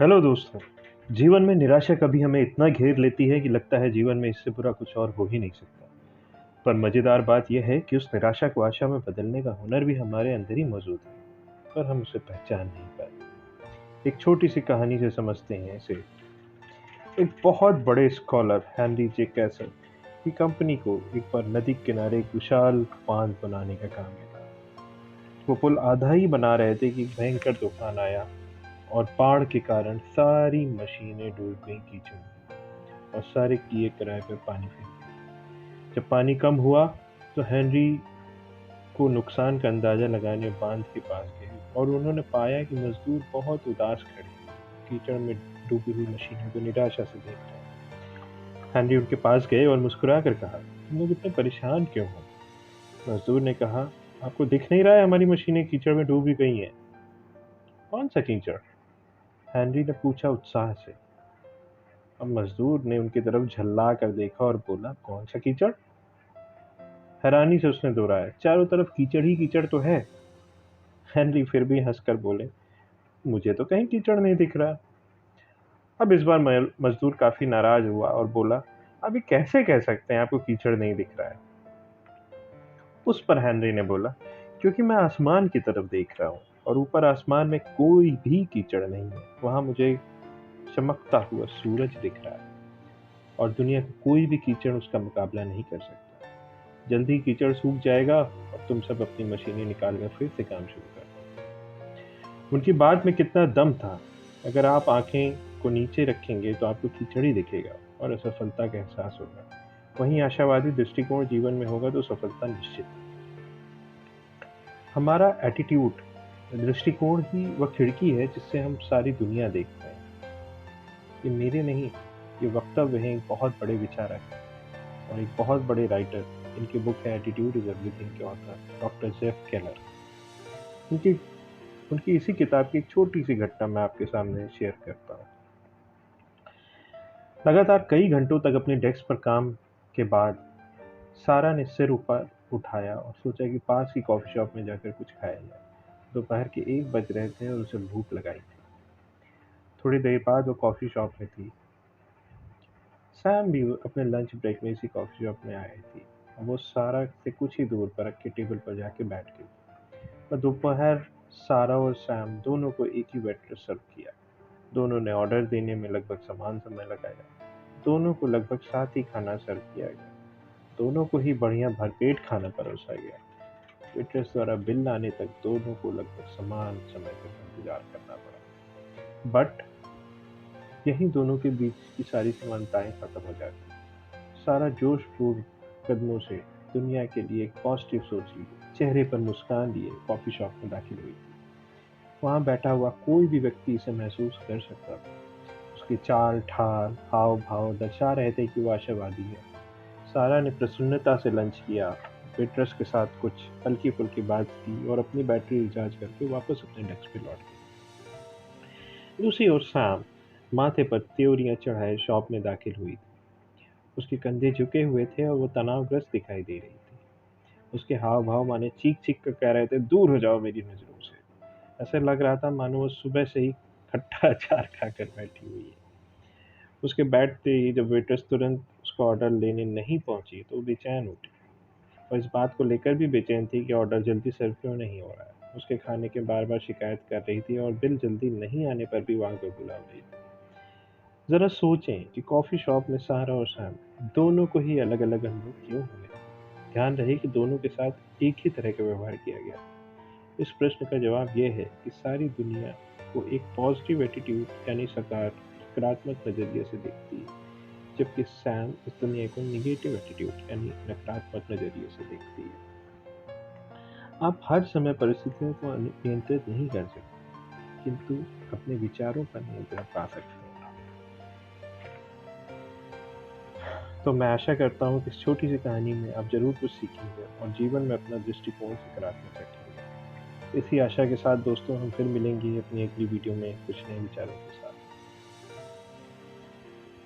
Hello दोस्तों। जीवन में निराशा कभी हमें इतना घेर लेती है कि लगता है जीवन में इससे बुरा कुछ और हो ही नहीं सकता। पर मज़ेदार बात यह है कि उस निराशा को आशा में बदलने का हुनर भी हमारे अंदर ही मौजूद है, पर हम उसे पहचान नहीं पाते। एक छोटी सी कहानी से समझते हैं इसे। एक बहुत बड़े स्कॉलर हेनरी जे कैसल की कंपनी को एक बार नदी के किनारे एक विशाल बांध बनाने का काम मिला। वो पुल आधा ही बना रहे थे कि भयंकर तूफान आया और बाढ़ के कारण सारी मशीनें डूब गईं कीचड़ में और सारे किए किराए पे पानी फिर गया। जब पानी कम हुआ तो हेनरी को नुकसान का अंदाजा लगाने बांध के पास गए और उन्होंने पाया कि मजदूर बहुत उदास खड़े कीचड़ में डूबी हुई मशीनों को निराशा से देख रहे हैं। हेनरी उनके पास गए और मुस्कुरा कर कहा, तुम लोग इतने परेशान क्यों हो? मजदूर ने कहा, आपको दिख नहीं रहा है हमारी मशीनें कीचड़ में डूबी गई हैं। कौन सा कीचड़? हेनरी ने पूछा उत्साह से। अब मजदूर ने उनकी तरफ झल्ला कर देखा और बोला, कौन सा कीचड़? हैरानी से उसने दोहराया, चारों तरफ कीचड़ ही कीचड़ तो है। हेनरी फिर भी हंसकर बोले, मुझे तो कहीं कीचड़ नहीं दिख रहा। अब इस बार मजदूर काफी नाराज हुआ और बोला, अभी कैसे कह सकते हैं आपको कीचड़ नहीं दिख रहा है? उस पर हेनरी ने बोला, क्योंकि मैं आसमान की तरफ देख रहा हूँ और ऊपर आसमान में कोई भी कीचड़ नहीं है। वहां मुझे चमकता हुआ सूरज दिख रहा है और दुनिया का कोई भी कीचड़ उसका मुकाबला नहीं कर सकता। जल्दी ही कीचड़ सूख जाएगा और तुम सब अपनी मशीनें निकाल कर फिर से काम शुरू कर दो। उनकी बात में कितना दम था। अगर आप आंखें को नीचे रखेंगे तो आपको कीचड़ ही दिखेगा और असफलता का एहसास होगा। वहीं आशावादी दृष्टिकोण जीवन में होगा तो सफलता निश्चित है। हमारा एटीट्यूड, दृष्टिकोण ही वह खिड़की है जिससे हम सारी दुनिया देखते हैं। ये मेरे नहीं, ये वक्तव्य है एक बहुत बड़े विचारक और एक बहुत बड़े राइटर। इनकी बुक है एटीट्यूड इज एवरीथिंग के ऑथर डॉक्टर जेफ केलर। उनकी उनकी इसी किताब की एक छोटी सी घटना मैं आपके सामने शेयर करता हूँ। लगातार कई घंटों तक अपने डेस्क पर काम के बाद सारा ने सिर ऊपर उठाया और सोचा कि पास की कॉफी शॉप में जाकर कुछ खाया जाए। दोपहर के 1 बज रहे थे और उसे भूख लगाई थी। थोड़ी देर बाद वो कॉफी शॉप में थी। सैम भी अपने लंच ब्रेक में इसी कॉफी शॉप में आई थी। वो सारा से कुछ ही दूर पर रखे टेबल पर जाके बैठ गई। पर दोपहर सारा और सैम दोनों को एक ही वेटरेस सर्व किया। दोनों ने ऑर्डर देने में लगभग समान समय लगाया। दोनों को लगभग साथ ही खाना सर्व किया गया। दोनों को ही बढ़िया भरपेट खाना परोसा गया। वेटरेस द्वारा बिल लाने तक दोनों को लगभग समान समय तक इंतजार करना पड़ा। बट यही दोनों के बीच की सारी समानताएं खत्म हो जाती। सारा जोशपूर्ण कदमों से दुनिया के लिए एक पॉजिटिव सोच लिए, चेहरे पर मुस्कान लिए कॉफी शॉप में दाखिल हुई थी। वहां बैठा हुआ कोई भी व्यक्ति इसे महसूस कर सकता था। उसके चाल ढाल हाव भाव दर्शा रहे थे कि वो आशावादी है। सारा ने प्रसन्नता से लंच किया, वेटरस के साथ कुछ हल्की फुल्की बात की और अपनी बैटरी रिचार्ज करके वापस अपने डेस्क पे लौट गई। दूसरी ओर सैम माथे पर त्योरियां चढ़ाए शॉप में दाखिल हुई थी। उसके कंधे झुके हुए थे और वो तनावग्रस्त दिखाई दे रही थी। उसके हाव भाव माने चीख चीख कर कह रहे थे, दूर हो जाओ मेरी नजरों से। ऐसे लग रहा था मानो वो सुबह से ही खट्टा अचार खाकर बैठी हुई है। उसके बैठते ही जब वेटर्स तुरंत उसका ऑर्डर लेने नहीं पहुंची तो वो बेचैन उठी और इस बात को लेकर भी बेचैन थी कि ऑर्डर जल्दी सर्व क्यों नहीं हो रहा है। उसके खाने के बार बार शिकायत कर रही थी और बिल जल्दी नहीं आने पर भी वहां को बुला रही थी। जरा सोचें कि कॉफी शॉप में सारा और सैम दोनों को ही अलग अलग अनुभव क्यों हुए। ध्यान रहे कि दोनों के साथ एक ही तरह का व्यवहार किया गया। इस प्रश्न का जवाब यह है कि सारी दुनिया को एक पॉजिटिव एटीट्यूड यानी सकारात्मक नजरिए से देखती है, जबकि सैम इस दुनिया को निगेटिव एटीट्यूड यानी नकारात्मक नजरिए से देखती है। आप हर समय परिस्थितियों को नियंत्रित नहीं कर सकते, किंतु अपने विचारों पर नियंत्रण पा सकते हैं। तो मैं आशा करता हूँ कि इस छोटी सी कहानी में आप जरूर कुछ सीखेंगे और जीवन में अपना दृष्टिकोण सकारात्मक रखेंगे। इसी आशा के साथ दोस्तों हम फिर मिलेंगे अपनी अगली वीडियो में कुछ नए विचारों के साथ।